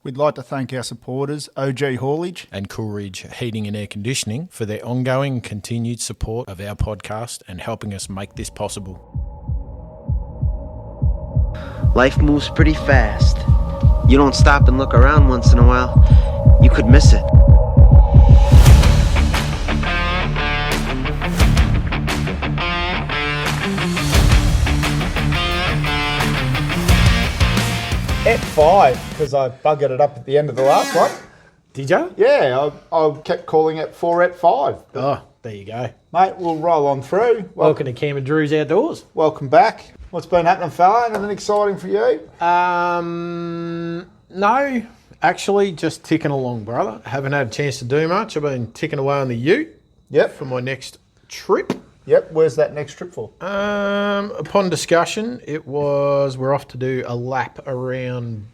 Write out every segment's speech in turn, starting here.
We'd like to thank our supporters, OG Haulage and Coolridge Heating and Air Conditioning for their ongoing and continued support of our podcast and helping us make this possible. Life moves pretty fast. You don't stop and look around once in a while, you could miss it. at 5, because I buggered it up at the end of the last one. Did you? Yeah, I kept calling it 4 at 5. Oh, there you go. Mate, we'll roll on through. Welcome to Cam and Drew's Outdoors. Welcome back. What's been happening, fella? Anything exciting for you? No, actually just ticking along, brother. Haven't had a chance to do much. I've been ticking away on the ute. Yep. For my next trip. Yep. Where's that next trip for? Upon discussion, we're off to do a lap around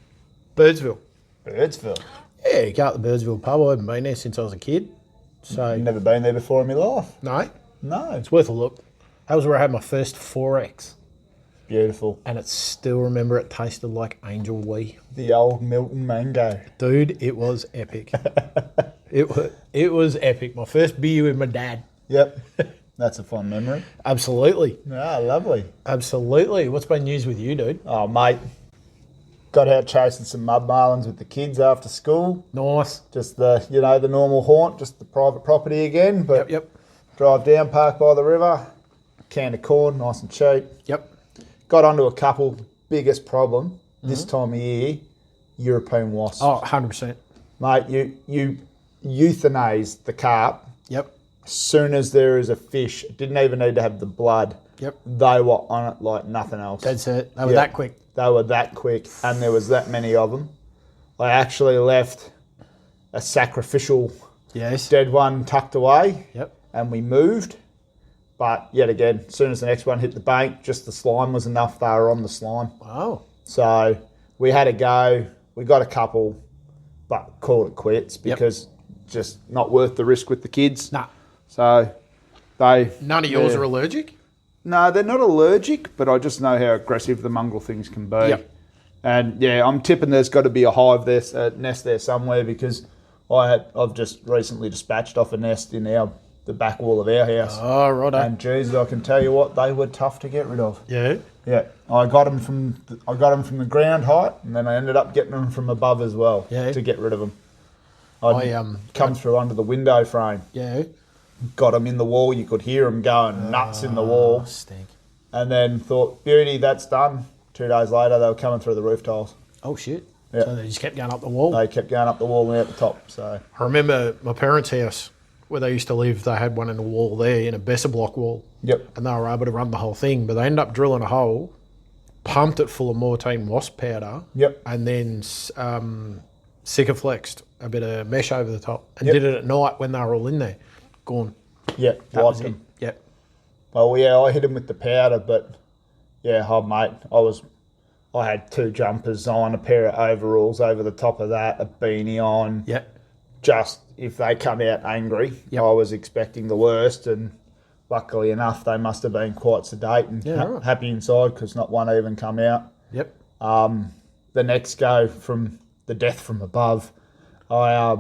Birdsville. Birdsville? Yeah, go out the Birdsville pub. I haven't been there since I was a kid. So You've never been there before in my life? No. No. It's worth a look. That was where I had my first 4X. Beautiful. And still remember it tasted like angel wee. The old Milton mango. Dude, it was epic. It was epic. My first beer with my dad. Yep. That's a fun memory. Absolutely. Ah, lovely. Absolutely. What's been news with you, dude? Oh, mate. Got out chasing some mud marlins with the kids after school. Nice. Just the normal haunt, just the private property again. But Yep. Drive down, park by the river, can of corn, nice and cheap. Yep. Got onto a couple. Biggest problem this time of year, European wasps. Oh, 100%. Mate, you euthanize the carp. Yep. As soon as there is a fish, it didn't even need to have the blood. Yep. They were on it like nothing else. That's it. They were that quick. They were that quick, and there was that many of them. I actually left a sacrificial dead one tucked away. Yep. And we moved. But yet again, as soon as the next one hit the bank, just the slime was enough. They were on the slime. Wow. So we had a go. We got a couple, but called it quits because just not worth the risk with the kids. Nah. So they... None of yours are allergic? No, they're not allergic, but I just know how aggressive the mongrel things can be. Yep. And yeah, I'm tipping there's got to be a hive there, a nest there somewhere, because I've just recently dispatched off a nest in the back wall of our house. Oh, righto. And geez, I can tell you what, they were tough to get rid of. Yeah. Yeah, I got them from the ground height, and then I ended up getting them from above as well to get rid of them. I'd come through under the window frame. Yeah. Got them in the wall. You could hear them going nuts in the wall. Stink. And then thought, beauty, that's done. 2 days later, they were coming through the roof tiles. Oh, shit. Yeah. So they just kept going up the wall? They kept going up the wall and out the top. So I remember my parents' house, where they used to live, they had one in the wall there, in a Besser block wall. Yep. And they were able to run the whole thing, but they ended up drilling a hole, pumped it full of Mortein wasp powder, and then Sikaflexed a bit of mesh over the top, and did it at night when they were all in there. Gone. Yeah, wiped them. Yep. Well, yeah, I hit him with the powder, but yeah, mate, I had 2 jumpers on, a pair of overalls over the top of that, a beanie on. Yep. Just if they come out angry, I was expecting the worst, and luckily enough, they must have been quite sedate and happy inside, because not one even come out. Yep. The next go from the death from above, I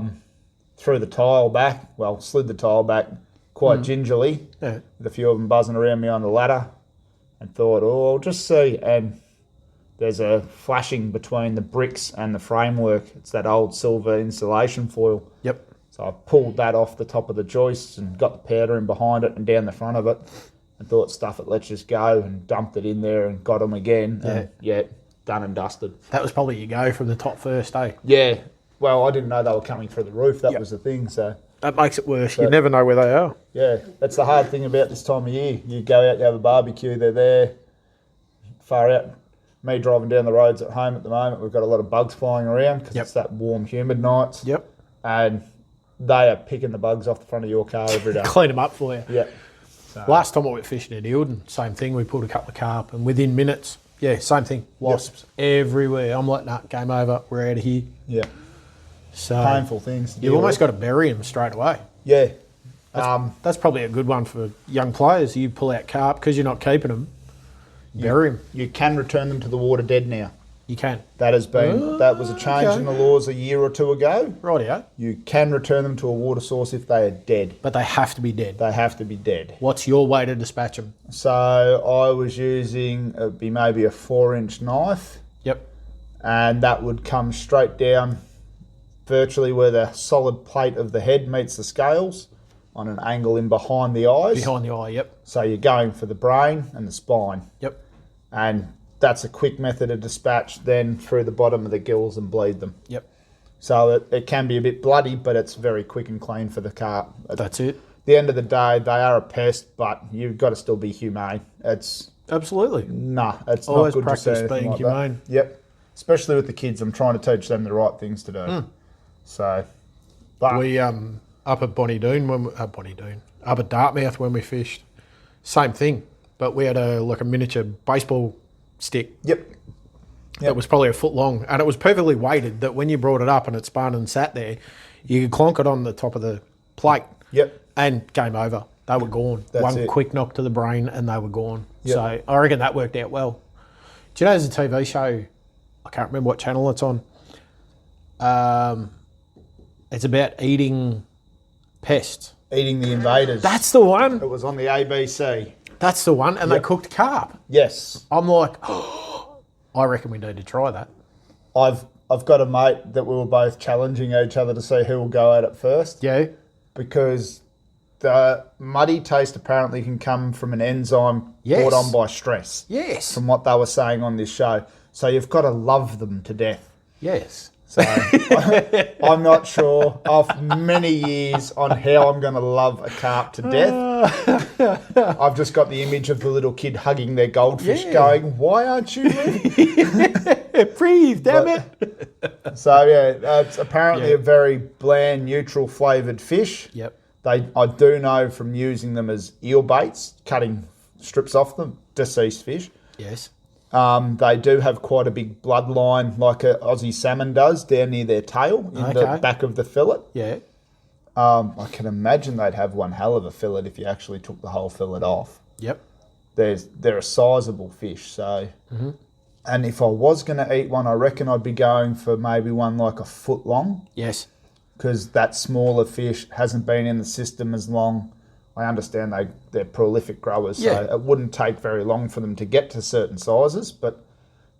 threw the tile back, slid the tile back quite gingerly, with a few of them buzzing around me on the ladder, and thought, I'll just see. And there's a flashing between the bricks and the framework. It's that old silver insulation foil. Yep. So I pulled that off the top of the joists and got the powder in behind it and down the front of it, and thought, stuff it, let's just go, and dumped it in there and got them again. And done and dusted. That was probably your go from the top first, eh? Yeah. Well, I didn't know they were coming through the roof. That was the thing. So that makes it worse. You never know where they are. Yeah, that's the hard thing about this time of year. You go out, you have a barbecue, they're there, far out. Me driving down the roads at home at the moment, we've got a lot of bugs flying around because it's that warm, humid nights. Yep. And they are picking the bugs off the front of your car every day. Clean them up for you. Yeah. So. Last time I went fishing at Eildon, same thing. We pulled a couple of carp, and within minutes, same thing. Wasps everywhere. I'm like, nah, game over. We're out of here. Yeah. So painful things to You've almost got to bury them straight away. Yeah. That's probably a good one for young players. You pull out carp because you're not keeping them. Bury them. You can return them to the water dead now. You can. That was a change in the laws a year or two ago. Rightio. You can return them to a water source if they are dead. But they have to be dead. They have to be dead. What's your way to dispatch them? So I was using, it'd be maybe a 4-inch knife. Yep. And that would come straight down virtually where the solid plate of the head meets the scales on an angle in behind the eyes. Behind the eye, yep. So you're going for the brain and the spine. Yep. And that's a quick method of dispatch, then through the bottom of the gills and bleed them. Yep. So it can be a bit bloody, but it's very quick and clean for the carp. That's it. At the end of the day, they are a pest, but you've got to still be humane. It's Absolutely. it's Always not good to see practice anything being like humane. that. Yep. Especially with the kids, I'm trying to teach them the right things to do. So, but We up at Bonnie Doon up at Dartmouth when we fished, same thing. But we had a miniature baseball stick. Yep. That was probably a foot long, and it was perfectly weighted. That when you brought it up and it spun and sat there, you could clonk it on the top of the plate. Yep. And game over. They were gone. That's One it. quick knock to the brain, and they were gone. Yep. So I reckon that worked out well. Do you know there's a TV show? I can't remember what channel it's on. It's about eating pests. Eating the invaders. That's the one. It was on the ABC. That's the one. And they Yep. cooked carp. Yes. I'm like, I reckon we need to try that. I've got a mate that we were both challenging each other to see who will go at it first. Yeah. Because the muddy taste apparently can come from an enzyme Yes. brought on by stress. Yes. From what they were saying on this show. So you've got to love them to death. Yes. So I'm not sure of many years on how I'm going to love a carp to death. I've just got the image of the little kid hugging their goldfish going, why aren't you leaving? Breathe, damn it. So yeah, it's apparently a very bland, neutral flavoured fish. Yep. I do know from using them as eel baits, cutting strips off them, deceased fish. Yes. They do have quite a big bloodline, like an Aussie salmon does, down near their tail, in the back of the fillet. Yeah. I can imagine they'd have one hell of a fillet if you actually took the whole fillet off. Yep. They're a sizable fish, so... And if I was going to eat one, I reckon I'd be going for maybe one like a foot long. Yes. Because that smaller fish hasn't been in the system as long. I understand they're prolific growers, so it wouldn't take very long for them to get to certain sizes. But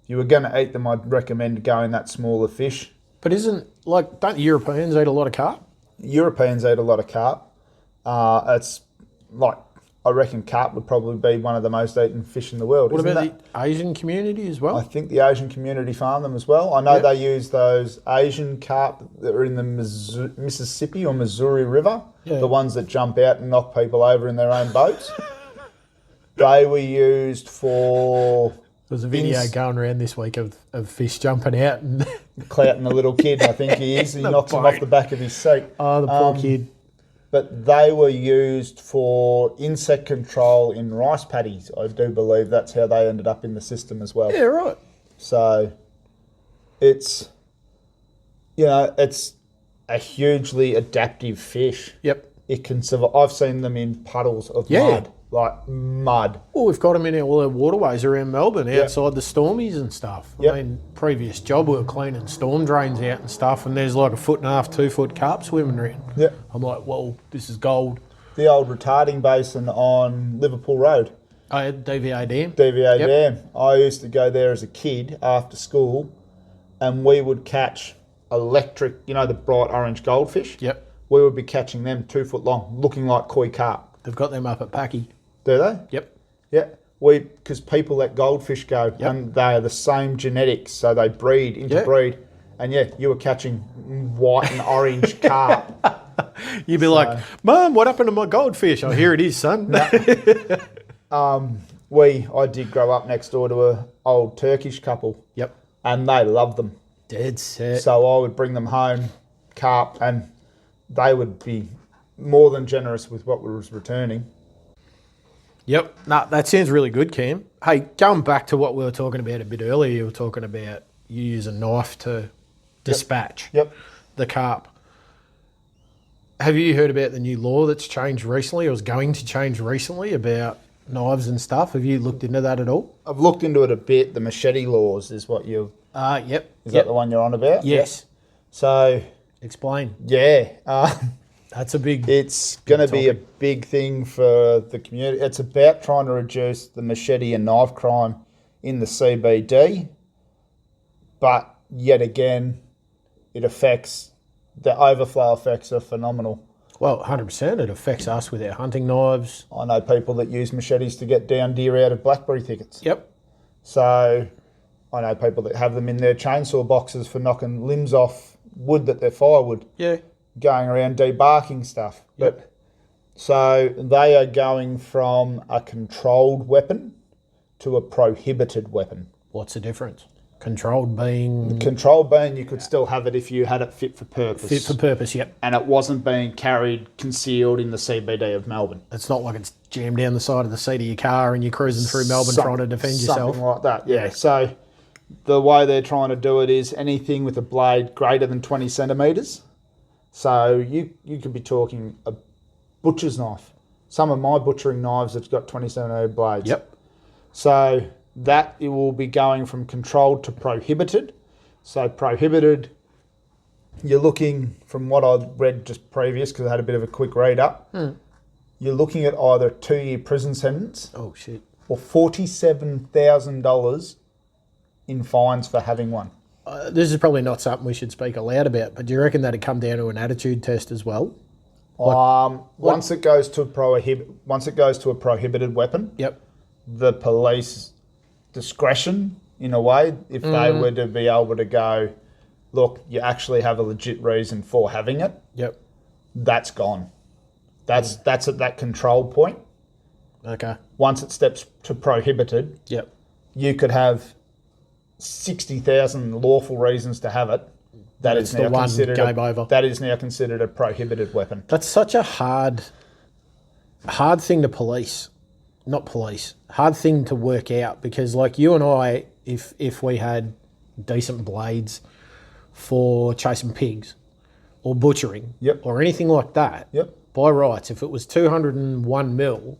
if you were going to eat them, I'd recommend going that smaller fish. But don't Europeans eat a lot of carp? Europeans eat a lot of carp. It's like, I reckon carp would probably be one of the most eaten fish in the world. What isn't about the Asian community as well? I think the Asian community farm them as well. I know they use those Asian carp that are in the Mississippi or Missouri River, the ones that jump out and knock people over in their own boats. They were used for... There's a video going around this week of fish jumping out and clouting the little kid, I think he is. He knocks him off the back of his seat. Oh, the poor kid. But they were used for insect control in rice paddies. I do believe that's how they ended up in the system as well. Yeah, right. So it's, it's a hugely adaptive fish. Yep. It can survive. I've seen them in puddles of mud, like mud. Well, we've got them in all the waterways around Melbourne, outside the stormies and stuff. Yep. I mean, previous job we were cleaning storm drains out and stuff, and there's like 1.5 foot, 2 foot carp swimming around. Yep. I'm like, whoa, this is gold. The old retarding basin on Liverpool Road. I had DVA Dam. DVA Dam. I used to go there as a kid after school, and we would catch electric, the bright orange goldfish. Yep. We would be catching them 2 foot long, looking like koi carp. They've got them up at Packy. Do they? Yep. Yeah. Because people let goldfish go, and they are the same genetics, so they breed, interbreed. And you were catching white and orange carp. You'd be like, Mum, what happened to my goldfish? Oh, here it is, son. I did grow up next door to an old Turkish couple. Yep. And they loved them. Dead set. So I would bring them home, carp, and they would be more than generous with what was returning. Yep. No, that sounds really good, Cam. Hey, going back to what we were talking about a bit earlier, you were talking about you use a knife to dispatch the carp. Have you heard about the new law that's changed recently or is going to change recently about knives and stuff? Have you looked into that at all? I've looked into it a bit. The machete laws is what you're Yep. Is that the one you're on about? Yes. So, explain. Yeah. That's a big... It's going to be a big thing for the community. It's about trying to reduce the machete and knife crime in the CBD. But yet again, it affects... The overflow effects are phenomenal. Well, 100%. It affects us with our hunting knives. I know people that use machetes to get down deer out of blackberry thickets. Yep. So I know people that have them in their chainsaw boxes for knocking limbs off wood that they're firewood. Yeah. Going around debarking stuff. Yep. But so they are going from a controlled weapon to a prohibited weapon. What's the difference? Controlled being... Controlled being you could still have it if you had it fit for purpose. Fit for purpose, yep. And it wasn't being carried concealed in the CBD of Melbourne. It's not like it's jammed down the side of the seat of your car and you're cruising through Melbourne trying to defend yourself. Something like that, yeah. So the way they're trying to do it is anything with a blade greater than 20 centimetres. So you could be talking a butcher's knife. Some of my butchering knives have got 20 centimetre blades. Yep. So that it will be going from controlled to prohibited. So prohibited, you're looking, from what I read just previous, because I had a bit of a quick read up, you're looking at either a 2-year prison sentence or $47,000 in fines for having one. This is probably not something we should speak aloud about, but do you reckon that'd come down to an attitude test as well? Once it goes to a prohibited weapon, yep, the police discretion, in a way, if they were to be able to go, look, you actually have a legit reason for having it, yep, that's gone. That's at that control point. Okay. Once it steps to prohibited, yep, you could have 60,000 lawful reasons to have it. That is now considered game over. That is now considered a prohibited weapon. That's such a hard thing to police. Not police. Hard thing to work out, because like you and I, if we had decent blades for chasing pigs or butchering, yep, or anything like that, yep, by rights, if it was 201 mil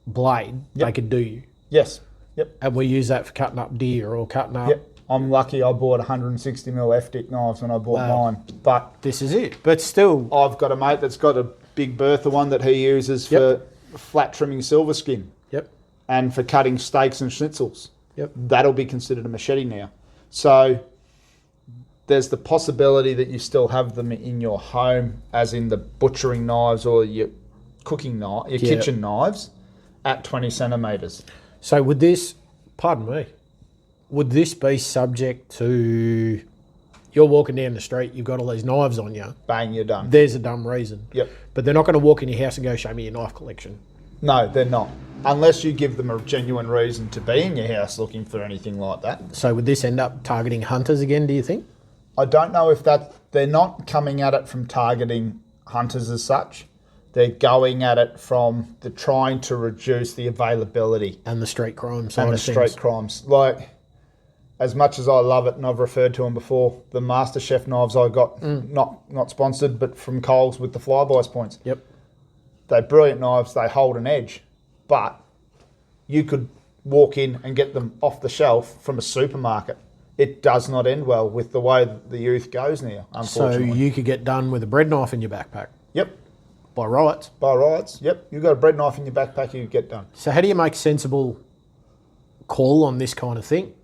blade, yep, they could do you. Yes. Yep. And we use that for cutting up deer or cutting up... Yep. I'm lucky I bought 160 mil FDIC knives when I bought mine. But this is it. But still... I've got a mate that's got a big Bertha one that he uses for flat trimming silver skin. Yep. And for cutting steaks and schnitzels. Yep. That'll be considered a machete now. So there's the possibility that you still have them in your home, as in the butchering knives or your cooking knife, your kitchen knives, at 20 centimetres. So would this, pardon me, would this be subject to, you're walking down the street, you've got all these knives on you. Bang, you're done. There's a dumb reason. Yep. But they're not going to walk in your house and go, show me your knife collection. No, they're not. Unless you give them a genuine reason to be in your house looking for anything like that. So would this end up targeting hunters again, do you think? I don't know if they're not coming at it from targeting hunters as such. They're going at it from the trying to reduce the availability. And the street crimes. And the street crimes. Like, as much as I love it, and I've referred to them before, the MasterChef knives I got, not sponsored, but from Coles with the flyby's points. Yep. They're brilliant knives, they hold an edge. But you could walk in and get them off the shelf from a supermarket. It does not end well with the way the youth goes now, unfortunately. So you could get done with a bread knife in your backpack? Yep. By rights? By rights, yep. You've got a bread knife in your backpack, you get done. So how do you make sensible call on this kind of thing?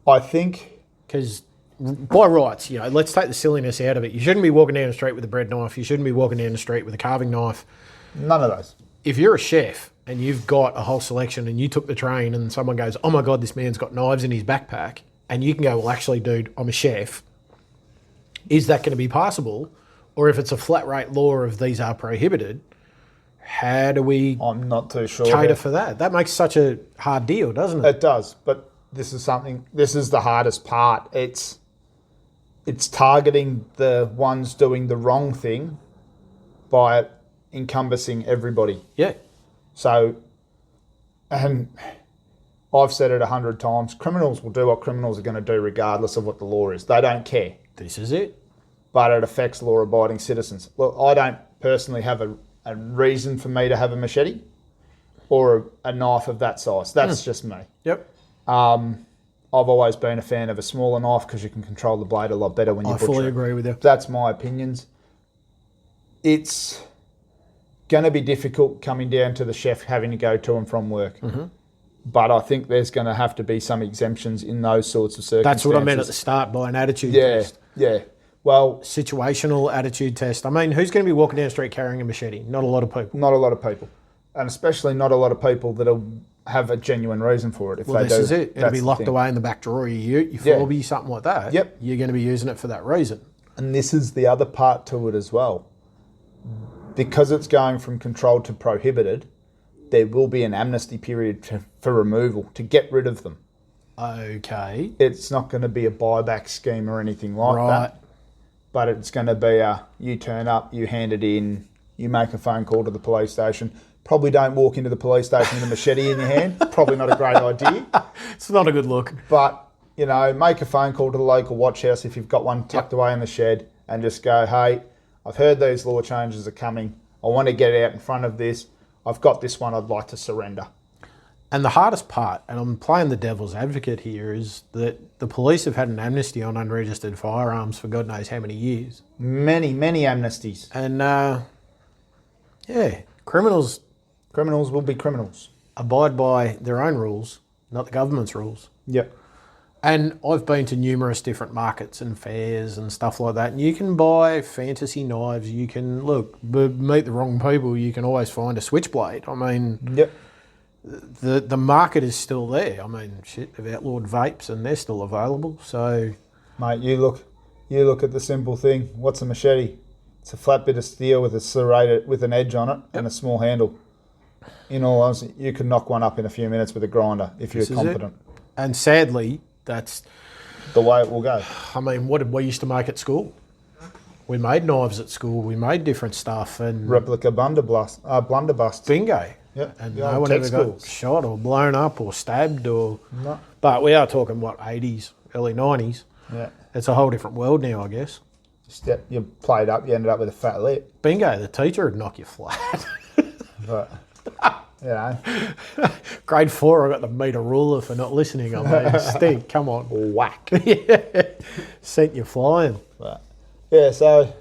I think... Because by rights, you know, let's take the silliness out of it. You shouldn't be walking down the street with a bread knife. You shouldn't be walking down the street with a carving knife. None of those. If you're a chef and you've got a whole selection and you took the train and someone goes, oh my God, this man's got knives in his backpack, and you can go, well, actually, dude, I'm a chef. Is that going to be passable? Or if it's a flat rate law of these are prohibited, how do we I'm not too sure cater for that? That makes such a hard deal, doesn't it? It does, but this is the hardest part. It's targeting the ones doing the wrong thing by encompassing everybody. Yeah. So, and I've said it 100 times, criminals will do what criminals are going to do regardless of what the law is. They don't care. This is it. But it affects law-abiding citizens. Look, I don't personally have a reason for me to have a machete or a knife of that size. That's just me. Yep. I've always been a fan of a smaller knife because you can control the blade a lot better when you butcher. I fully agree with you. That's my opinions. It's going to be difficult coming down to the chef having to go to and from work. Mm-hmm. But I think there's going to have to be some exemptions in those sorts of circumstances. That's what I meant at the start by an attitude test. Yeah. Well, situational attitude test. I mean, who's going to be walking down the street carrying a machete? Not a lot of people. Not a lot of people. And especially not a lot of people that'll have a genuine reason for it. If well, they this do, is it. It'll be locked away in the back drawer of your ute, your Forby, something like that. Yep. You're going to be using it for that reason. And this is the other part to it as well. Because it's going from controlled to prohibited, there will be an amnesty period for removal, to get rid of them. Okay. It's not going to be a buyback scheme or anything like that. But it's going to be you turn up, you hand it in, you make a phone call to the police station. Probably don't walk into the police station with a machete in your hand. Probably not a great idea. It's not a good look. But, make a phone call to the local watch house if you've got one tucked away in the shed and just go, hey, I've heard these law changes are coming. I want to get out in front of this. I've got this one I'd like to surrender. And the hardest part, and I'm playing the devil's advocate here, is that the police have had an amnesty on unregistered firearms for God knows how many years. Many, many amnesties. And, criminals will be criminals. Abide by their own rules, not the government's rules. Yep. And I've been to numerous different markets and fairs and stuff like that. And you can buy fantasy knives. You can, meet the wrong people. You can always find a switchblade. I mean, yep. The market is still there. I mean, they've outlawed vapes and they're still available. So, mate, you look at the simple thing. What's a machete? It's a flat bit of steel with a serrated with an edge on it and a small handle. In all honesty, you can knock one up in a few minutes with a grinder if you're competent. And sadly, that's the way it will go. I mean, what did we used to make at school? We made knives at school. We made different stuff and replica blunderbusts. Bingo. Yeah, and no one ever got shot or blown up or stabbed or. No. But we are talking 80s, early 90s. Yeah, it's a whole different world now, I guess. Just you played up, you ended up with a fat lip. Bingo. The teacher would knock you flat. But. Grade 4, I got the meter ruler for not listening. I mean, stink, come on. Whack. Sent you flying. But, yeah, so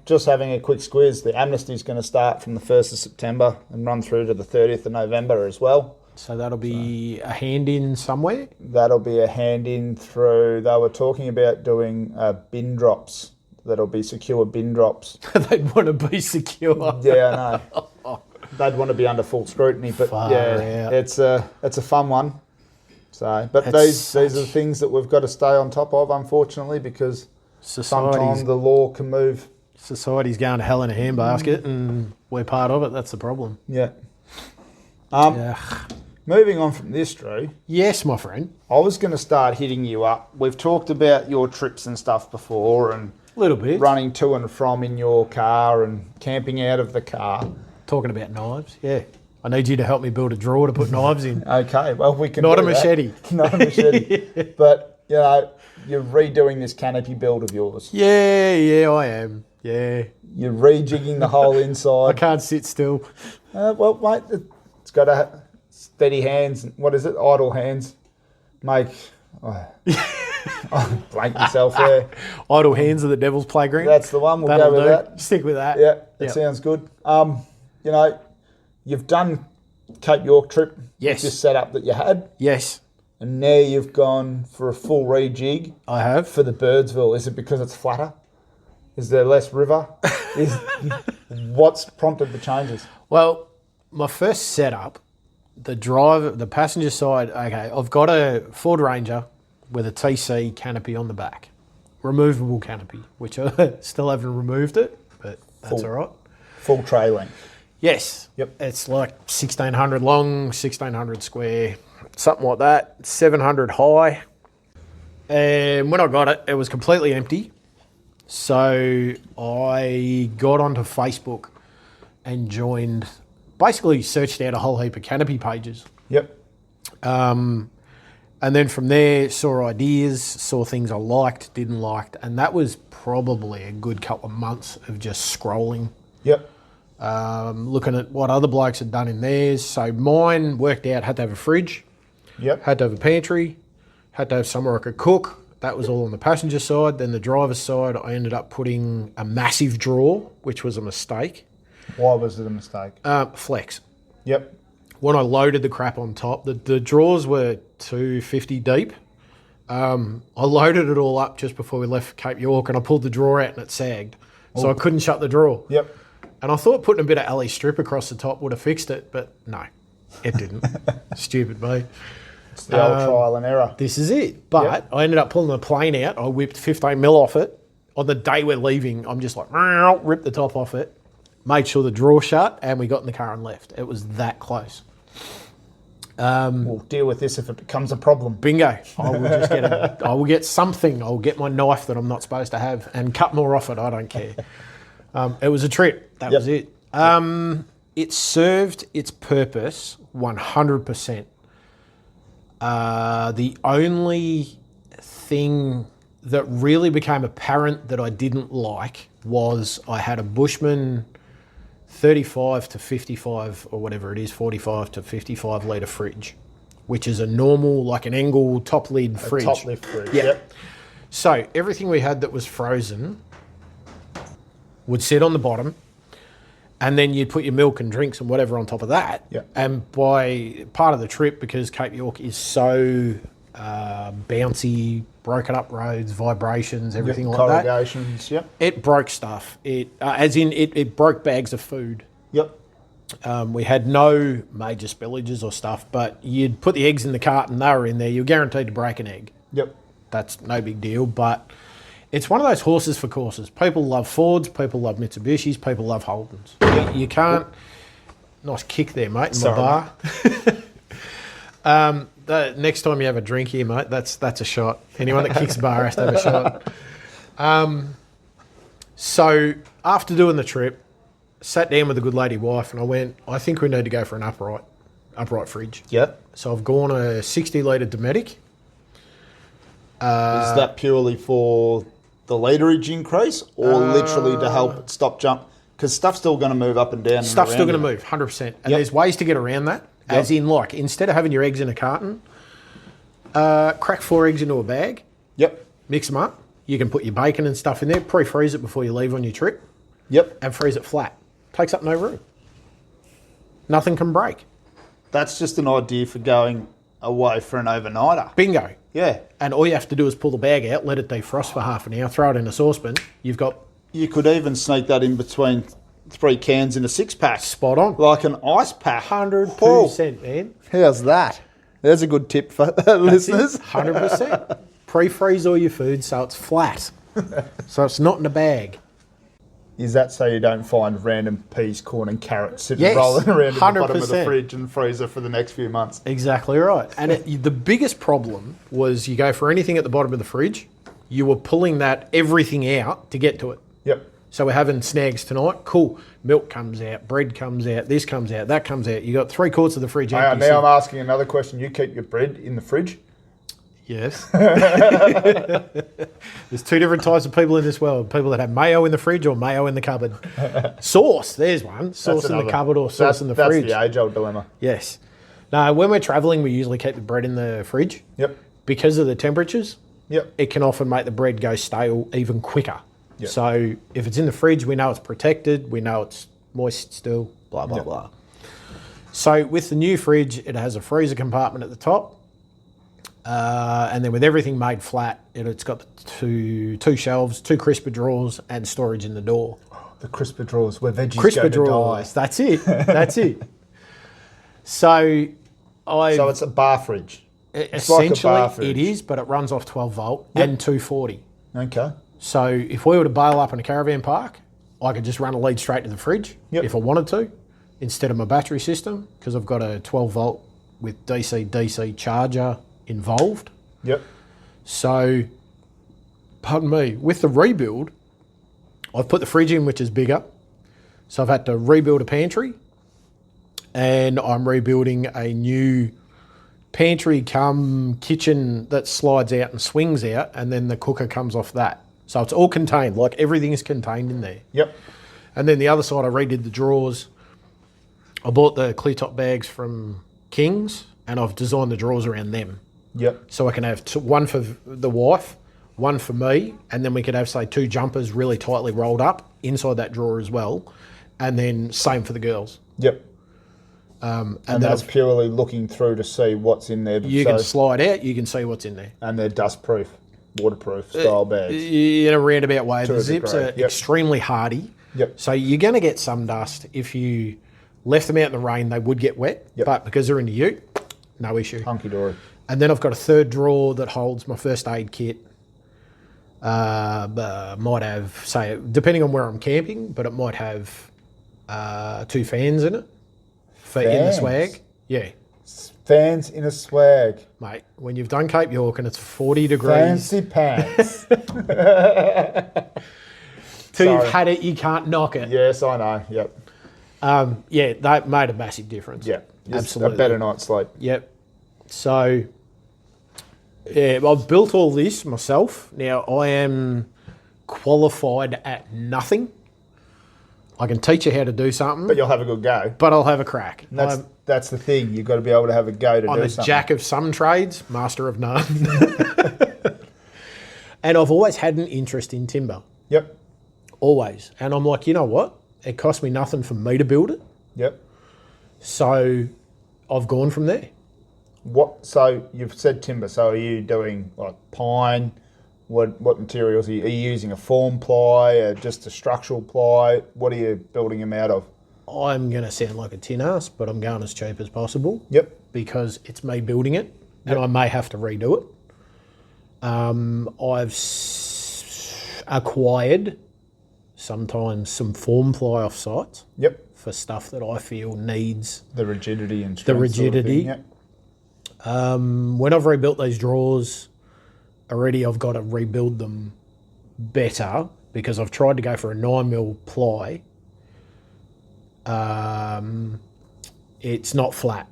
just having a quick squiz. The amnesty is going to start from the 1st of September and run through to the 30th of November as well. So that'll be a hand in somewhere? That'll be a hand in through, they were talking about doing bin drops. That'll be secure bin drops. They'd want to be secure. Yeah, I know. They'd want to be under full scrutiny, but it's a fun one. So, but these are the things that we've got to stay on top of, unfortunately, because sometimes the law can move. Society's going to hell in a handbasket, and we're part of it. That's the problem. Yeah. Moving on from this, Drew. Yes, my friend. I was going to start hitting you up. We've talked about your trips and stuff before, and a little bit running to and from in your car and camping out of the car. Talking about knives, yeah. I need you to help me build a drawer to put knives in. Okay, well, we can Not do a machete. Not a machete. But, you're redoing this canopy build of yours. Yeah, I am. Yeah. You're rejigging the whole inside. I can't sit still. Well, mate, it's got to steady hands. What is it? Idle hands. Make... Oh, blank myself there. Idle hands are the devil's playground. That's the one. We'll go with that. Stick with that. Yeah, it sounds good. You've done Cape York trip. Yes. With this setup that you had. Yes. And now you've gone for a full rejig. I have. For the Birdsville. Is it because it's flatter? Is there less river? What's prompted the changes? Well, my first setup, the passenger side, okay, I've got a Ford Ranger with a TC canopy on the back. Removable canopy, which I still haven't removed it, but that's all right. Full tray length. Yes. Yep. It's like 1,600 long, 1,600 square, something like that, 700 high. And when I got it, it was completely empty. So I got onto Facebook and basically searched out a whole heap of canopy pages. Yep. And then from there, saw ideas, saw things I liked, didn't like, and that was probably a good couple of months of just scrolling. Yep. Looking at what other blokes had done in theirs. So mine worked out, had to have a fridge, yep, had to have a pantry, Had to have somewhere I could cook. That was all on the passenger side. Then the driver's side, I ended up putting a massive drawer, which was a mistake. Why was it a mistake? Flex. Yep. When I loaded the crap on top, the drawers were 250 deep. I loaded it all up just before we left Cape York, and I pulled the drawer out and it sagged. So I couldn't shut the drawer. Yep. And I thought putting a bit of alley strip across the top would have fixed it, but no, it didn't. Stupid me. It's the old trial and error. This is it. But I ended up pulling the plane out. I whipped 15 mil off it. On the day we're leaving, I'm just like, rip the top off it. Made sure the drawer shut, and we got in the car and left. It was that close. We'll deal with this if it becomes a problem. Bingo. I will just I will get something. I'll get my knife that I'm not supposed to have and cut more off it. I don't care. It was a trip. That was it. It served its purpose 100%. The only thing that really became apparent that I didn't like was I had a Bushman 35 to 55 or whatever it is, 45 to 55 litre fridge, which is a normal, like an Engel top lid fridge. Top lift fridge, Yep. So everything we had that was frozen would sit on the bottom, and then you'd put your milk and drinks and whatever on top of that. Yep. And by part of the trip, because Cape York is so bouncy, broken up roads, vibrations, everything like that. Corrugations, It broke stuff. It broke bags of food. Yep. We had no major spillages or stuff, but you'd put the eggs in the cart and they were in there. You're guaranteed to break an egg. Yep. That's no big deal, but it's one of those horses for courses. People love Fords, people love Mitsubishis, people love Holdens. You can't... Nice kick there, mate, in my bar. The next time you have a drink here, mate, that's a shot. Anyone that kicks a bar has to have a shot. So after doing the trip, sat down with a good lady wife and I went, I think we need to go for an upright fridge. Yep. So I've gone a 60 litre Dometic. Is that purely for the litrage increase or literally to help it stop jump? Because stuff's still going to move up and down. Stuff's still going to move, 100%. And there's ways to get around that. As in, like, instead of having your eggs in a carton, crack 4 eggs into a bag. Yep. Mix them up. You can put your bacon and stuff in there. Pre-freeze it before you leave on your trip. Yep. And freeze it flat. Takes up no room. Nothing can break. That's just an idea for going away for an overnighter. Bingo. Yeah. And all you have to do is pull the bag out, let it defrost for half an hour, throw it in a saucepan. You've got... You could even sneak that in between 3 cans in a 6-pack. Spot on. Like an ice pack. 100%, man. How's that? There's a good tip for listeners. 100%. Pre-freeze all your food so it's flat. So it's not in a bag. Is that so you don't find random peas, corn and carrots sitting rolling around in the bottom of the fridge and freezer for the next few months? Exactly right. And the biggest problem was you go for anything at the bottom of the fridge, you were pulling everything out to get to it. Yep. So we're having snags tonight. Cool. Milk comes out, bread comes out, this comes out, that comes out. You got 3/4 of the fridge empty. Now I'm asking another question. You keep your bread in the fridge? Yes. There's 2 different types of people in this world. People that have mayo in the fridge or mayo in the cupboard. Sauce, there's one. Sauce in the cupboard or sauce in the fridge. That's the age-old dilemma. Yes. Now, when we're travelling, we usually keep the bread in the fridge. Yep. Because of the temperatures, it can often make the bread go stale even quicker. Yep. So if it's in the fridge, we know it's protected. We know it's moist still, blah, blah, blah. So with the new fridge, it has a freezer compartment at the top. And then with everything made flat, it's got two shelves, 2 crisper drawers, and storage in the door. The crisper drawers where veggies crisper go drawers, to die. that's it. That's it. So it's a bar fridge. Essentially, like a bar fridge. it is, but it runs off 12 volt and 240. Okay. So if we were to bail up in a caravan park, I could just run a lead straight to the fridge if I wanted to, instead of my battery system, because I've got a 12 volt with DC charger involved. Yep. So, pardon me, with the rebuild, I've put the fridge in, which is bigger. So I've had to rebuild a pantry, and I'm rebuilding a new pantry cum kitchen that slides out and swings out, and then the cooker comes off that. So it's all contained, like everything is contained in there. Yep. And then the other side, I redid the drawers. I bought the clear top bags from King's, and I've designed the drawers around them. Yep. So I can have one for the wife, one for me, and then we could have, say, 2 jumpers really tightly rolled up inside that drawer as well, and then same for the girls. Yep. And that's purely looking through to see what's in there. You can slide out, you can see what's in there. And they're dust-proof, waterproof style bags. In a roundabout way. The zips degree. are extremely hardy. Yep. So you're going to get some dust. If you left them out in the rain, they would get wet. Yep. But because they're in the ute, no issue. Hunky-dory. And then I've got a third drawer that holds my first aid kit. Might have, say, depending on where I'm camping, but it might have 2 fans in it for in the swag. Yeah. Fans in a swag. Mate, when you've done Cape York and it's 40 degrees. Fancy pants. Till you've had it, you can't knock it. Yes, I know. Yep. Yeah, that made a massive difference. Yeah. Absolutely. A better night's sleep. Yep. So, yeah, I've built all this myself. Now, I am qualified at nothing. I can teach you how to do something. But you'll have a good go. But I'll have a crack. That's the thing. You've got to be able to have a go to do something. I'm a jack of some trades, master of none. And I've always had an interest in timber. Yep. Always. And I'm like, you know what? It cost me nothing for me to build it. Yep. So I've gone from there. So you've said timber. So are you doing like pine? What materials are you using? A form ply, just a structural ply? What are you building them out of? I'm going to sound like a tin ass, but I'm going as cheap as possible. Yep. Because it's me building it, and I may have to redo it. I've acquired sometimes some form ply off sites. Yep. For stuff that I feel needs the rigidity and strength. The rigidity. Sort of thing, yep. When I've rebuilt these drawers, already I've got to rebuild them better because I've tried to go for a 9mm ply. It's not flat.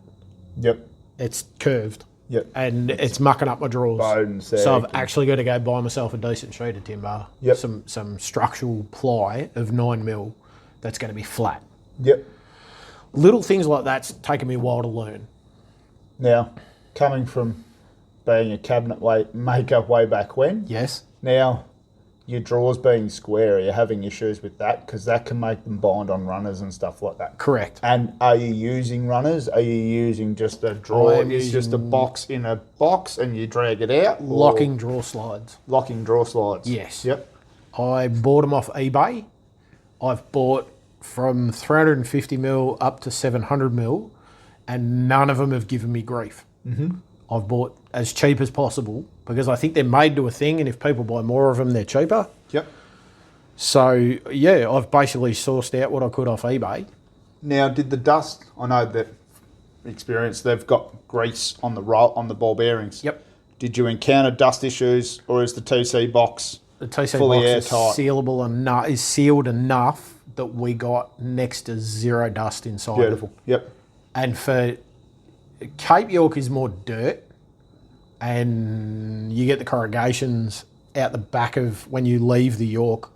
Yep. It's curved. Yep. And it's mucking up my drawers. Bone, so I've actually got to go buy myself a decent sheet of timber. Yep. Some structural ply of 9mm that's going to be flat. Yep. Little things like that's taken me a while to learn. Now, coming from being a cabinet maker way back when. Yes. Now, your drawers being square, are you having issues with that? Because that can make them bind on runners and stuff like that. Correct. And are you using runners? Are you using just a drawer? It's just a box in a box and you drag it out? Locking drawer slides. Locking drawer slides. Yes. Yep. I bought them off eBay. I've bought from 350mm up to 700mm and none of them have given me grief. Mm-hmm. I've bought as cheap as possible because I think they're made to a thing and if people buy more of them, they're cheaper. Yep. So, yeah, I've basically sourced out what I could off eBay. Now, did the dust, I know that experience, they've got grease on the ball bearings. Yep. Did you encounter dust issues or is the TC box The TC fully box airtight? is sealed enough that we got next to zero dust inside. Beautiful. Yep. And for Cape York is more dirt and you get the corrugations out the back of when you leave the York.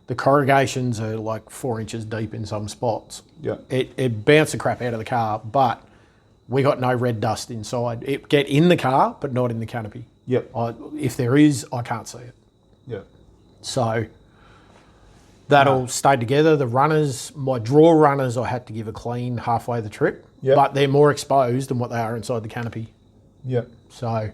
The corrugations are like 4 inches deep in some spots. Yeah. It bounced the crap out of the car, but we got no red dust inside. It get in the car, but not in the canopy. Yep. If there is, I can't see it. Yeah. So that all stayed together. The runners, my drawer runners, I had to give a clean halfway the trip. Yep. But they're more exposed than what they are inside the canopy. Yep. So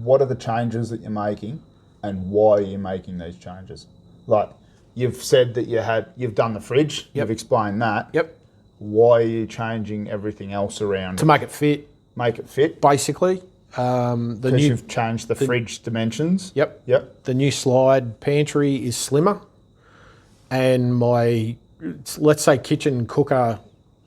what are the changes that you're making and why are you making these changes? Like, you've said that you've done the fridge. Yep. You've explained that. Yep. Why are you changing everything else around to make it fit. Make it fit? Basically. Because you've changed the fridge dimensions. Yep. Yep. The new slide pantry is slimmer. And my, let's say, kitchen cooker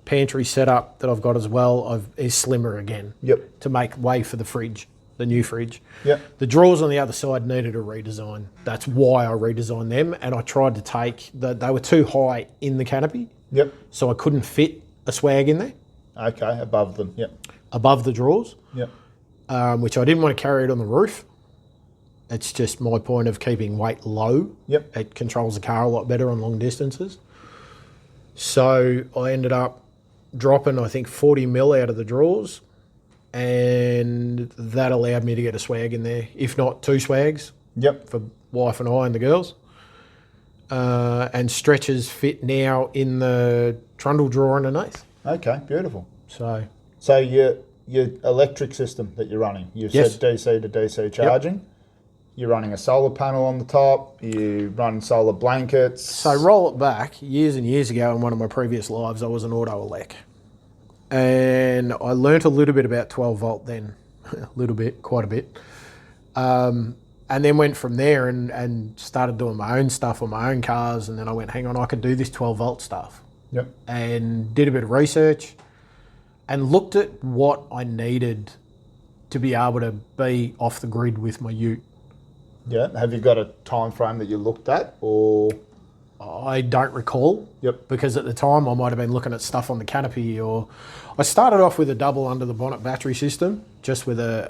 pantry setup that I've got as well is slimmer again. Yep. To make way for the fridge, the new fridge. Yep. The drawers on the other side needed a redesign. That's why I redesigned them. And I tried to take, they were too high in the canopy. Yep. So I couldn't fit a swag in there. Okay, above them. Yep. Above the drawers. Yep. Which I didn't want to carry it on the roof. It's just my point of keeping weight low. Yep. It controls the car a lot better on long distances. So I ended up dropping, I think, 40mm out of the drawers and that allowed me to get a swag in there, if not 2 swags. Yep. For wife and I and the girls. And stretchers fit now in the trundle drawer underneath. Okay, beautiful. So your electric system that you're running, you've said DC to DC charging. Yep. You're running a solar panel on the top. You run solar blankets. So roll it back. Years and years ago in one of my previous lives, I was an auto elec. And I learnt a little bit about 12 volt then. A little bit, quite a bit. And then went from there and started doing my own stuff on my own cars. And then I went, hang on, I could do this 12 volt stuff. Yep. And did a bit of research and looked at what I needed to be able to be off the grid with my ute. Yeah. Have you got a time frame that you looked at, or? I don't recall. Yep. Because at the time I might have been looking at stuff on the canopy, or I started off with a double under the bonnet battery system, just with a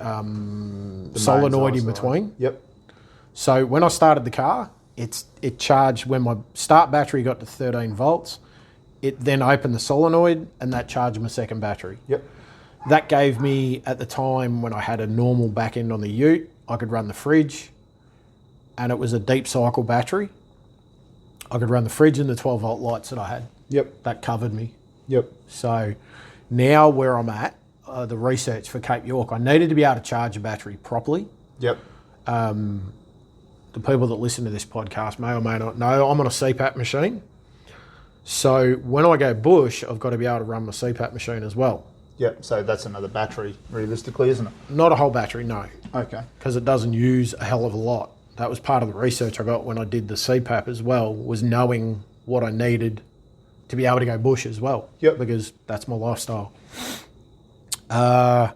solenoid in between. Yep. So when I started the car, it charged when my start battery got to 13 volts. It then opened the solenoid and that charged my second battery. Yep. That gave me, at the time when I had a normal back end on the ute, I could run the fridge, and it was a deep cycle battery. I could run the fridge and the 12 volt lights that I had. Yep. That covered me. Yep. So now where I'm at, the research for Cape York, I needed to be able to charge a battery properly. Yep. The people that listen to this podcast may or may not know I'm on a CPAP machine. So when I go bush, I've got to be able to run my CPAP machine as well. Yep. So that's another battery, realistically, isn't it? Not a whole battery, no. Okay. Because it doesn't use a hell of a lot. That was part of the research I got when I did the CPAP as well, was knowing what I needed to be able to go bush as well. Yep. Because that's my lifestyle. So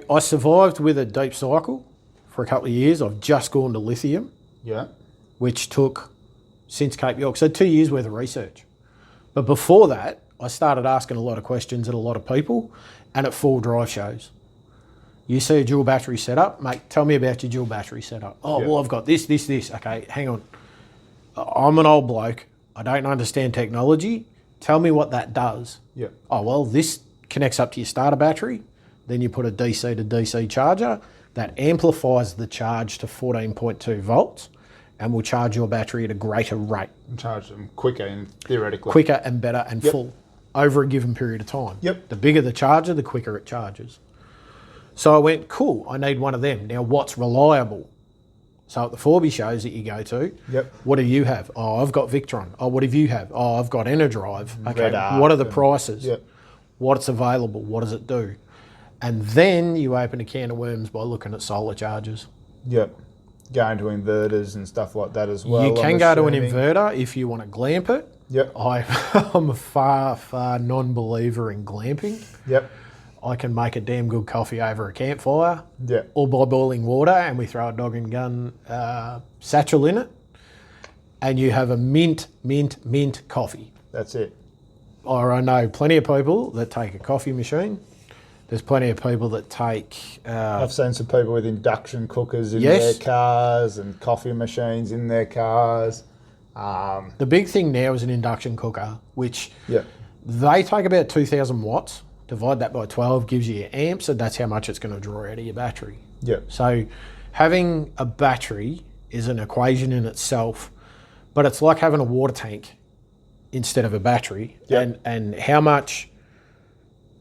I survived with a deep cycle for a couple of years. I've just gone to lithium. Yeah. Which took, since Cape York, so 2 years worth of research. But before that, I started asking a lot of questions at a lot of people and at full drive shows. You see a dual battery setup, mate, tell me about your dual battery setup. Oh, well, I've got this. Okay, hang on. I'm an old bloke. I don't understand technology. Tell me what that does. Yeah. Oh, well, this connects up to your starter battery. Then you put a DC to DC charger. That amplifies the charge to 14.2 volts and will charge your battery at a greater rate. And charge them quicker and theoretically. Quicker and better and full over a given period of time. Yep. The bigger the charger, the quicker it charges. So I went, cool, I need one of them. Now, what's reliable? So at the Forby shows that you go to, what do you have? Oh, I've got Victron. Oh, what do you have? Oh, I've got Enerdrive. Okay, what are the prices? Yep. What's available? What does it do? And then you open a can of worms by looking at solar chargers. Yep. Going to inverters and stuff like that as well. You can go to an inverter if you want to glamp it. Yep. I'm a far non-believer in glamping. Yep. I can make a damn good coffee over a campfire. Yeah. Or by boiling water, and we throw a dog and gun satchel in it, and you have a mint coffee. That's it. Or I know plenty of people that take a coffee machine. There's plenty of people that take... I've seen some people with induction cookers in their cars and coffee machines in their cars. The big thing now is an induction cooker, which they take about 2,000 watts. Divide that by 12 gives you your amps, and that's how much it's going to draw out of your battery. Yeah. So having a battery is an equation in itself, but it's like having a water tank instead of a battery, and how much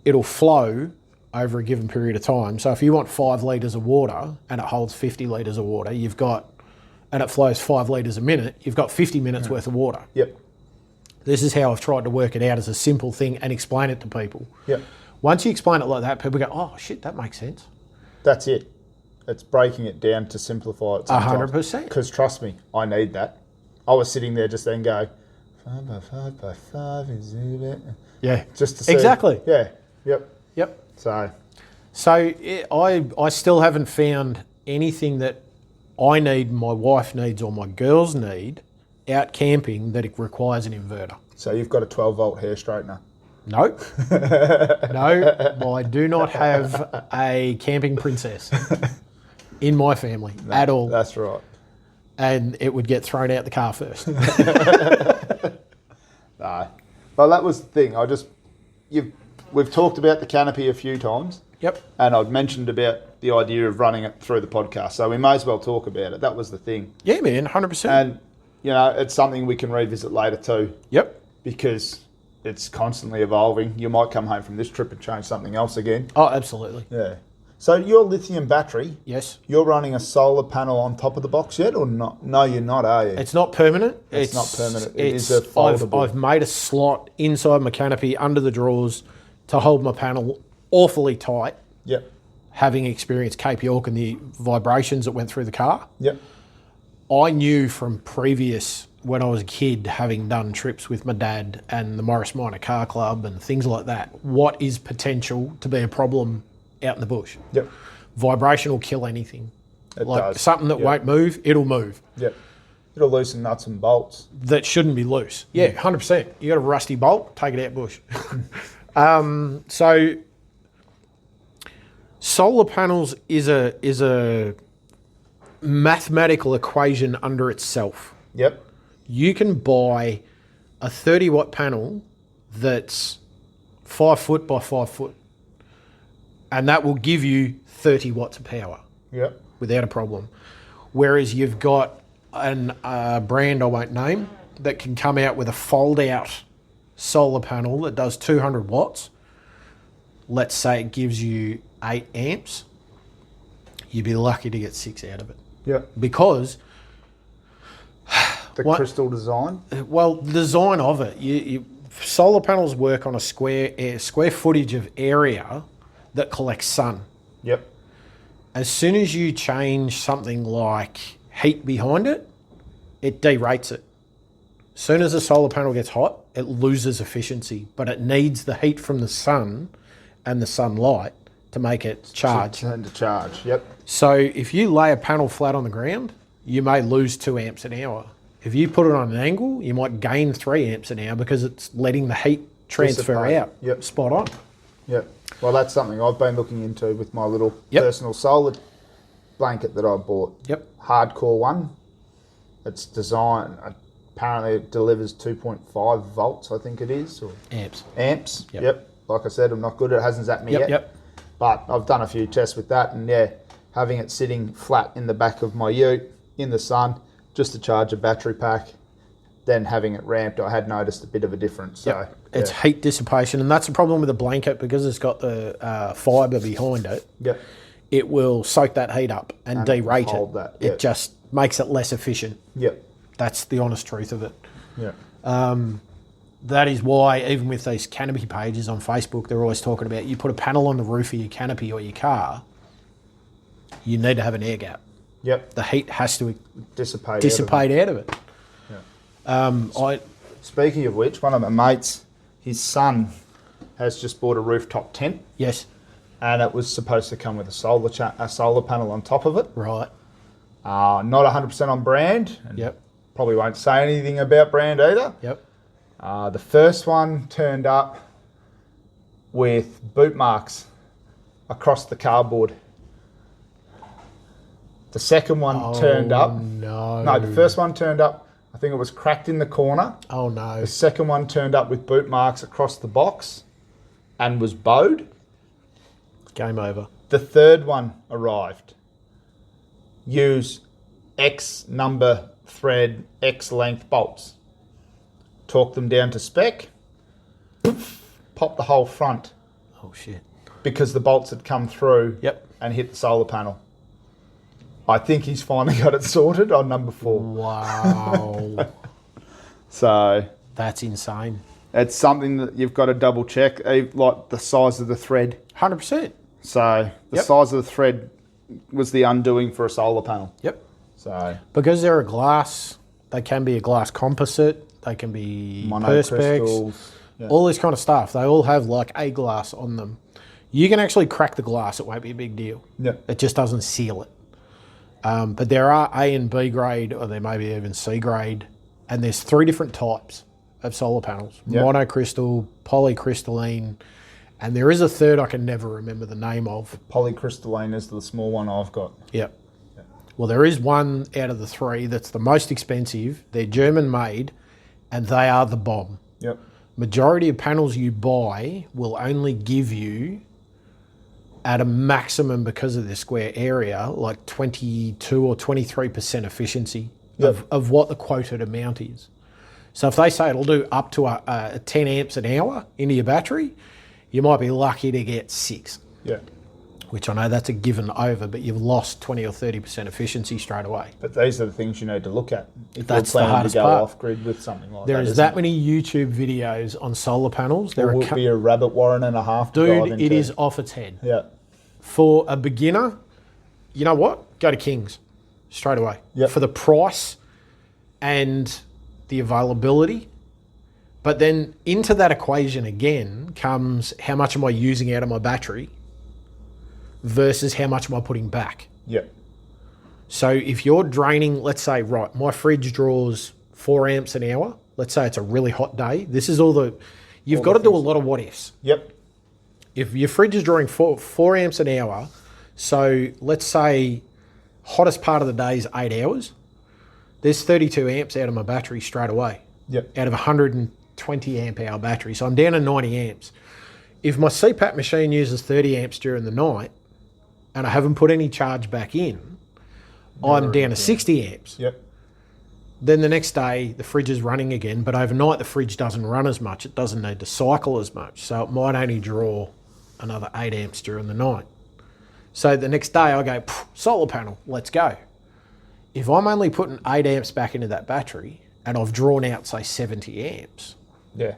it'll flow over a given period of time. So if you want 5 litres of water and it holds 50 litres of water, and it flows 5 litres a minute, you've got 50 minutes worth of water. Yep. This is how I've tried to work it out as a simple thing and explain it to people. Yep. Once you explain it like that, people go, oh, shit, that makes sense. That's it. It's breaking it down to simplify it sometimes. 100%. Because trust me, I need that. I was sitting there just then go, 5 by 5 by 5 is it? Yeah. Just to see. Exactly. Yeah. Yep. Yep. So I still haven't found anything that I need, my wife needs, or my girls need out camping that it requires an inverter. So you've got a 12 volt hair straightener? Nope. No, I do not have a camping princess in my family at all. That's right. And it would get thrown out the car first. No. But that was the thing. we've talked about the canopy a few times. Yep. And I've mentioned about the idea of running it through the podcast, so we may as well talk about it. That was the thing. Yeah, man, 100%. And, it's something we can revisit later too. Yep. Because it's constantly evolving. You might come home from this trip and change something else again. Oh, absolutely. Yeah. So your lithium battery, Yes. you're running a solar panel on top of the box yet or not? No, you're not, are you? It's not permanent. It's not permanent. It is a foldable. I've made a slot inside my canopy under the drawers to hold my panel awfully tight. Yep. Having experienced Cape York and the vibrations that went through the car, Yep. I knew from previous, when I was a kid, having done trips with my dad and the Morris Minor Car Club and things like that, what is potential to be a problem out in the bush. Yep. Vibration will kill anything. It like does. something that won't move, it'll move. Yep. It'll loosen nuts and bolts. That shouldn't be loose. Yeah, 100%. You got a rusty bolt, take it out bush. So solar panels is a mathematical equation under itself. Yep. You can buy a 30 watt panel that's 5 foot by 5 foot, and that will give you 30 watts of power. Yep. Without a problem. Whereas you've got a brand I won't name that can come out with a fold out solar panel that does 200 watts. Let's say it gives you 8 amps. You'd be lucky to get 6 out of it. Yep. Because the crystal design. Well, the design of it, solar panels work on a square footage of area that collects sun. Yep. As soon as you change something like heat behind it, it derates it. As soon as the solar panel gets hot, it loses efficiency, but it needs the heat from the sun and the sunlight to make it charge. Turn to charge, yep. So if you lay a panel flat on the ground, you may lose 2 amps an hour. If you put it on an angle, you might gain 3 amps an hour because it's letting the heat transfer Dissipate. out. Yep. Spot on. Yep. Well, that's something I've been looking into with my little personal solar blanket that I bought. Yep. Hardcore one. It's designed, apparently it delivers 2.5 volts, I think it is. Or Amps. Amps, Yep. yep. Like I said, I'm not good at it. It hasn't zapped me yet. Yep. But I've done a few tests with that, and having it sitting flat in the back of my ute in the sun just to charge a battery pack, then having it ramped, I had noticed a bit of a difference. So It's heat dissipation, and that's the problem with the blanket because it's got the fibre behind it. Yep. It will soak that heat up and derate hold it. that, yep. It just makes it less efficient. Yep. That's the honest truth of it. Yeah. That is why, even with these canopy pages on Facebook, they're always talking about you put a panel on the roof of your canopy or your car, you need to have an air gap. Yep. The heat has to Dissipate out of it. Yeah. Speaking of which, one of my mates, his son has just bought a rooftop tent. Yes. And it was supposed to come with a solar panel on top of it. Right. Not 100% on brand. And Yep. Probably won't say anything about brand either. Yep. The first one turned up with boot marks across the cardboard. The second one turned up. No, the first one turned up, I think it was cracked in the corner. Oh, no. The second one turned up with boot marks across the box and was bowed. Game over. The third one arrived. Use X number thread, X length bolts. Torque them down to spec. Pop the whole front. Oh, shit. Because the bolts had come through Yep. and hit the solar panel. I think he's finally got it sorted on number 4. Wow. So That's insane. it's something that you've got to double check, like the size of the thread. 100%. So the size of the thread was the undoing for a solar panel. Yep. So Because they're a glass, they can be a glass composite, they can be perspex, monocrystals. Yeah. all this kind of stuff. They all have like a glass on them. You can actually crack the glass, it won't be a big deal. Yeah. It just doesn't seal it. But there are A and B grade, or there may be even C grade, and there's 3 different types of solar panels. Yep. Monocrystal, polycrystalline, and there is a third I can never remember the name of. Polycrystalline is the small one I've got. Yep. Well, there is one out of the 3 that's the most expensive. They're German made, and they are the bomb. Yep. majority of panels you buy will only give you, at a maximum because of the square area, like 22 or 23% efficiency of what the quoted amount is. So if they say it'll do up to a 10 amps an hour into your battery, you might be lucky to get 6. Yeah. Which I know that's a given over, but you've lost 20 or 30% efficiency straight away. But these are the things you need to look at if That's you're the planning hardest to go part. off grid with something like There that. is that many YouTube videos on solar panels. There would be a rabbit warren and a half to dive Dude, into. it is off its head. Yeah. For a beginner, you know what? Go to King's straight away. Yep. For the price and the availability. But then into that equation again comes how much am I using out of my battery versus how much am I putting back. Yeah. So if you're draining, let's say, right, my fridge draws 4 amps an hour. Let's say it's a really hot day. This is you've got to do a lot of what ifs. Yep. If your fridge is drawing 4 amps an hour, so let's say hottest part of the day is 8 hours, there's 32 amps out of my battery straight away. Yep. Out of a 120 amp hour battery. So I'm down to 90 amps. If my CPAP machine uses 30 amps during the night and I haven't put any charge back in, I'm down to 60 amps. Yep. Then the next day, the fridge is running again, but overnight the fridge doesn't run as much. It doesn't need to cycle as much. So it might only draw another 8 amps during the night. So the next day I go, solar panel, let's go. If I'm only putting 8 amps back into that battery and I've drawn out, say, 70 amps, Yeah.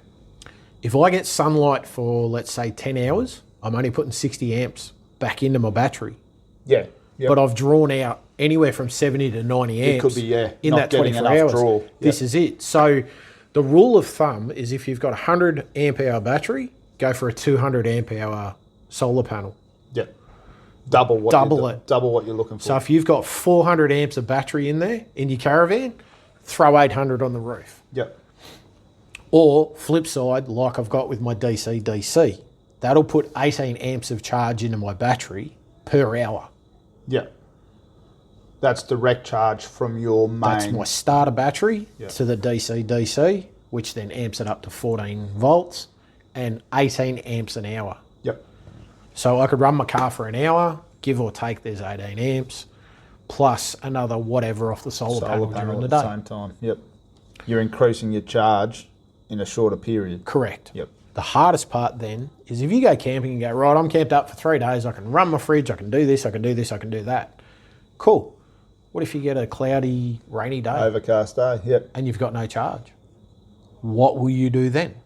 if I get sunlight for, let's say, 10 hours, I'm only putting 60 amps back into my battery. Yeah. Yep. But I've drawn out anywhere from 70 to 90 amps could be, in not that getting 24 enough hours. draw. Yep. This is it. So the rule of thumb is if you've got a 100 amp hour battery, go for a 200 amp hour solar panel. Yep. Double what you're looking for. So if you've got 400 amps of battery in there in your caravan, throw 800 on the roof. Yep. Or flip side, like I've got with my DC-DC, that'll put 18 amps of charge into my battery per hour. Yep. That's direct charge from your main. That's my starter battery to the DC-DC, which then amps it up to 14 volts and 18 amps an hour. Yep. So I could run my car for an hour, give or take there's 18 amps, plus another whatever off the solar panel during the at the day. same time. Yep. You're increasing your charge in a shorter period. Correct. Yep. The hardest part then is if you go camping and go, right, I'm camped up for 3 days, I can run my fridge, I can do this, I can do this, I can do that. Cool. What if you get a cloudy, rainy day Overcast day. Yep. and you've got no charge? What will you do then?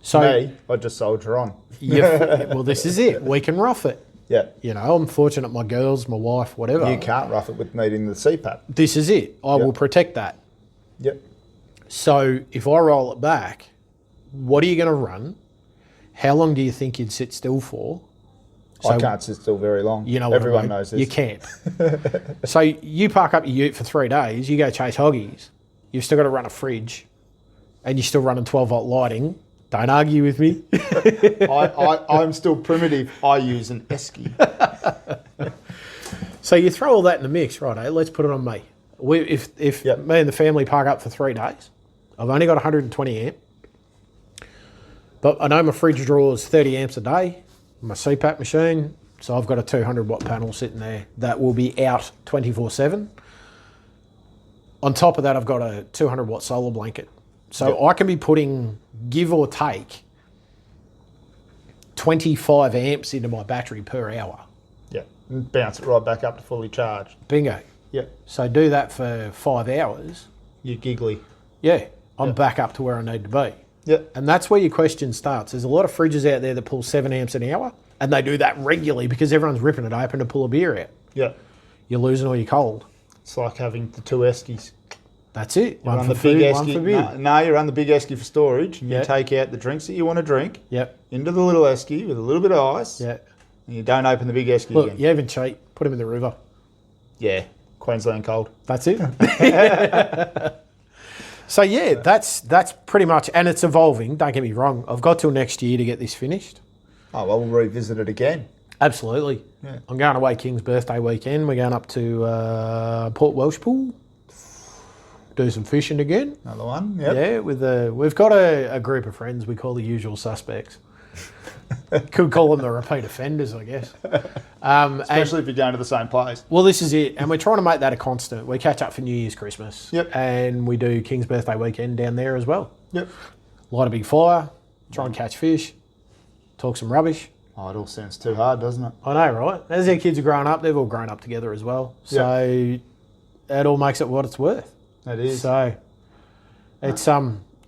So Me, I just soldier on. well, this is it. We can rough it. Yeah. You know, I'm fortunate my girls, my wife, whatever. You can't rough it with needing the CPAP. This is it. I will protect that. Yep. So if I roll it back, what are you going to run? How long do you think you'd sit still for? So, I can't sit still very long. You know what Everyone I mean? knows this. You camp. So you park up your ute for 3 days, you go chase hoggies, you've still got to run a fridge, and you're still running 12-volt lighting. Don't argue with me. I'm still primitive. I use an esky. So you throw all that in the mix, right? Let's put it on me. If me and the family park up for 3 days, I've only got 120 amp, but I know my fridge draws 30 amps a day, my CPAP machine, so I've got a 200 watt panel sitting there that will be out 24/7. On top of that, I've got a 200 watt solar blanket. So I can be putting, give or take, 25 amps into my battery per hour. Yeah. And bounce it right back up to fully charged. Bingo. Yep. So do that for 5 hours. You're giggly. Yeah, I'm back up to where I need to be. Yep. And that's where your question starts. There's a lot of fridges out there that pull 7 amps an hour, and they do that regularly because everyone's ripping it open to pull a beer out. Yep. You're losing all your cold. It's like having the 2 eskies. That's it. You One run for the food, big one esky. for beer. No, you run the big esky for storage, and you Yep. take out the drinks that you want to drink Yep. into the little esky with a little bit of ice, Yeah. and you don't open the big esky Look, again. you even cheat. Put them in the river. Yeah. Queensland cold. That's it. So yeah, that's pretty much, and it's evolving. Don't get me wrong. I've got till next year to get this finished. Oh, well, we'll revisit it again. Absolutely. Yeah. I'm going away King's birthday weekend. We're going up to Port Welshpool. do some fishing again. Another one, yep. Yeah, we've got a group of friends we call the usual suspects. Could call them the repeat offenders, I guess. Especially if you're going to the same place. Well, this is it. And we're trying to make that a constant. We catch up for New Year's, Christmas. Yep. And we do King's birthday weekend down there as well. Yep. Light a big fire, try and catch fish, talk some rubbish. Oh, it all sounds too hard, doesn't it? I know, right? As our kids are growing up, they've all grown up together as well. So it all makes it what it's worth. It is. So it's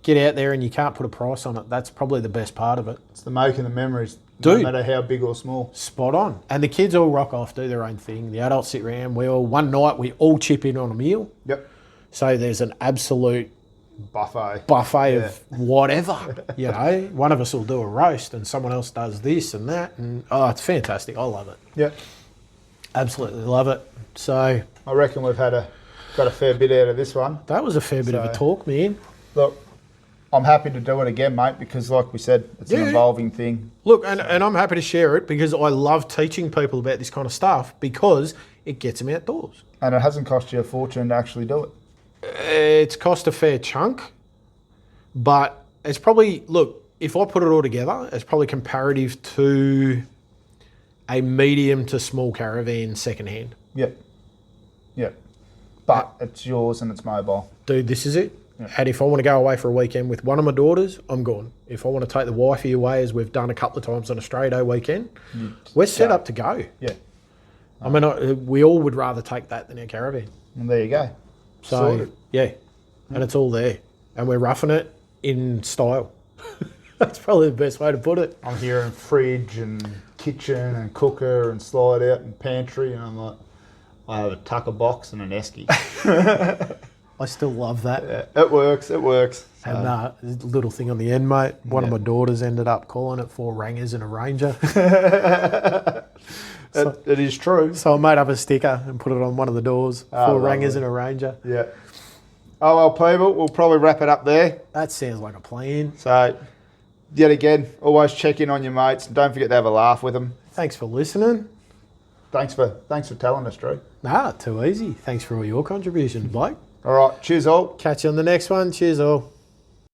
get out there and you can't put a price on it. That's probably the best part of it. It's the making the memories, Dude. no matter how big or small. Spot on. And the kids all rock off, do their own thing. The adults sit around. One night we all chip in on a meal. Yep. So there's an absolute Buffet of whatever. You know, one of us will do a roast and someone else does this and that. And it's fantastic. I love it. Yep. Absolutely love it. So I reckon we've got a fair bit out of this one. that was a fair bit of a talk, man. Look, I'm happy to do it again, mate, because like we said, it's an evolving thing. Look, and I'm happy to share it because I love teaching people about this kind of stuff because it gets them outdoors. And it hasn't cost you a fortune to actually do it. It's cost a fair chunk, but it's probably, look, if I put it all together, it's probably comparative to a medium to small caravan secondhand. Yep. Yep. But it's yours and it's mobile. Dude, this is it. Yep. And if I want to go away for a weekend with one of my daughters, I'm gone. If I want to take the wifey away, as we've done a couple of times on a straight day weekend, we're set up to go. Yeah. I mean, we all would rather take that than our caravan. And there you go. So, Sorted. yeah, and it's all there. And we're roughing it in style. That's probably the best way to put it. I'm hearing fridge and kitchen and cooker and slide out and pantry, and I'm like, I have a tucker box and an esky. I still love that. Yeah, it works. And little thing on the end, mate. One of my daughters ended up calling it 4 Rangers and a Ranger. It is true. So I made up a sticker and put it on one of the doors. 4 Rangers and a Ranger. Yeah. Oh, well, people, we'll probably wrap it up there. That sounds like a plan. So, yet again, always check in on your mates. And don't forget to have a laugh with them. Thanks for listening. Thanks for telling us, Drew. Too easy. Thanks for all your contributions, Blake. All right. Cheers, all. Catch you on the next one. Cheers, all.